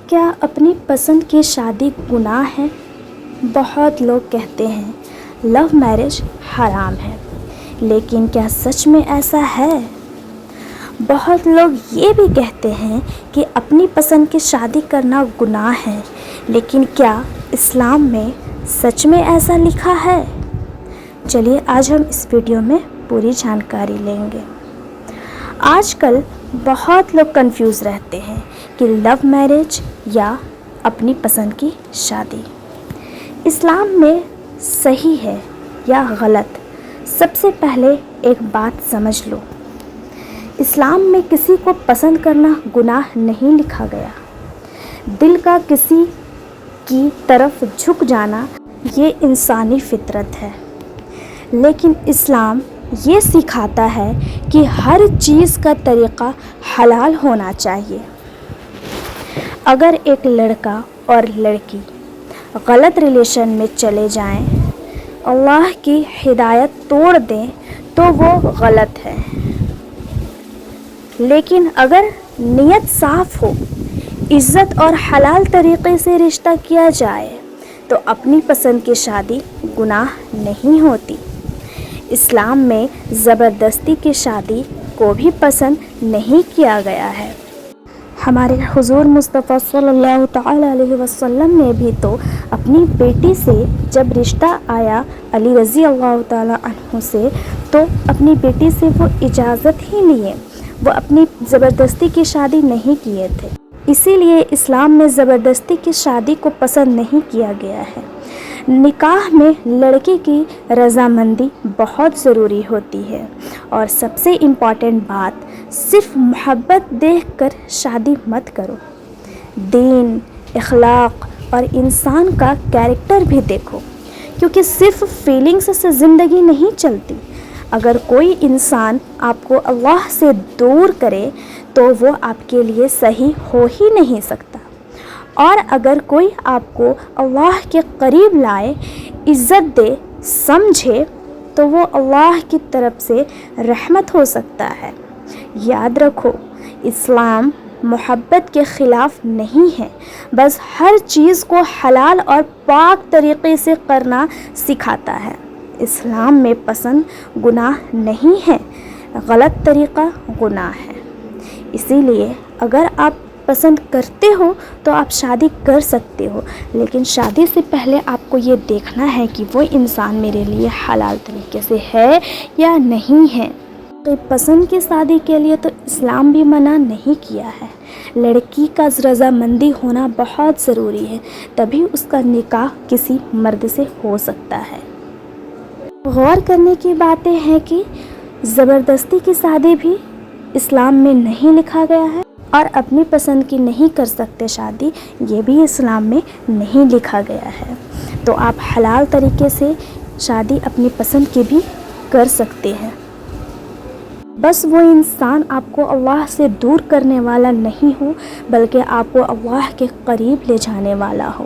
کیا اپنی پسند کی شادی گناہ ہے؟ بہت لوگ کہتے ہیں لو میرج حرام ہے، لیکن کیا سچ میں ایسا ہے؟ بہت لوگ یہ بھی کہتے ہیں کہ اپنی پسند کی شادی کرنا گناہ ہے، لیکن کیا اسلام میں سچ میں ایسا لکھا ہے؟ چلیے آج ہم اس ویڈیو میں پوری جانکاری لیں گے۔ آج کل بہت لوگ کنفیوز رہتے ہیں کہ لو میرج یا اپنی پسند کی شادی اسلام میں صحیح ہے یا غلط۔ سب سے پہلے ایک بات سمجھ لو، اسلام میں کسی کو پسند کرنا گناہ نہیں لکھا گیا۔ دل کا کسی کی طرف جھک جانا یہ انسانی فطرت ہے، لیکن اسلام یہ سکھاتا ہے کہ ہر چیز کا طریقہ حلال ہونا چاہیے۔ اگر ایک لڑکا اور لڑکی غلط ریلیشن میں چلے جائیں، اللہ کی ہدایت توڑ دیں تو وہ غلط ہے، لیکن اگر نیت صاف ہو، عزت اور حلال طریقے سے رشتہ کیا جائے تو اپنی پسند کی شادی گناہ نہیں ہوتی۔ اسلام میں زبردستی کی شادی کو بھی پسند نہیں کیا گیا ہے۔ ہمارے حضور مصطفیٰ صلی اللہ تعالیٰ علیہ وسلم نے بھی تو اپنی بیٹی سے جب رشتہ آیا علی رضی اللہ تعالیٰ عنہ سے، تو اپنی بیٹی سے وہ اجازت ہی لیے، وہ اپنی زبردستی کی شادی نہیں کیے تھے۔ اسی لیے اسلام میں زبردستی کی شادی کو پسند نہیں کیا گیا ہے۔ نکاح میں لڑکی کی رضامندی بہت ضروری ہوتی ہے، اور سب سے امپورٹنٹ بات، صرف محبت دیکھ کر شادی مت کرو، دین، اخلاق اور انسان کا کیریکٹر بھی دیکھو، کیونکہ صرف فیلنگس سے زندگی نہیں چلتی۔ اگر کوئی انسان آپ کو اللہ سے دور کرے تو وہ آپ کے لیے صحیح ہو ہی نہیں سکتا، اور اگر کوئی آپ کو اللہ کے قریب لائے، عزت دے، سمجھے، تو وہ اللہ کی طرف سے رحمت ہو سکتا ہے۔ یاد رکھو، اسلام محبت کے خلاف نہیں ہے، بس ہر چیز کو حلال اور پاک طریقے سے کرنا سکھاتا ہے۔ اسلام میں پسند گناہ نہیں ہے، غلط طریقہ گناہ ہے۔ اسی لیے اگر آپ پسند کرتے ہو تو آپ شادی کر سکتے ہو، لیکن شادی سے پہلے آپ کو یہ دیکھنا ہے کہ وہ انسان میرے لیے حلال طریقے سے ہے یا نہیں ہے۔ پسند کی شادی کے لیے تو اسلام بھی منع نہیں کیا ہے۔ لڑکی کا رضامندی ہونا بہت ضروری ہے، تبھی اس کا نکاح کسی مرد سے ہو سکتا ہے۔ غور کرنے کی باتیں ہیں کہ زبردستی کی شادی بھی اسلام میں نہیں لکھا گیا ہے، اور اپنی پسند کی نہیں کر سکتے شادی، یہ بھی اسلام میں نہیں لکھا گیا ہے۔ تو آپ حلال طریقے سے شادی اپنی پسند کی بھی کر سکتے ہیں، بس وہ انسان آپ کو اللہ سے دور کرنے والا نہیں ہو، بلکہ آپ کو اللہ کے قریب لے جانے والا ہو۔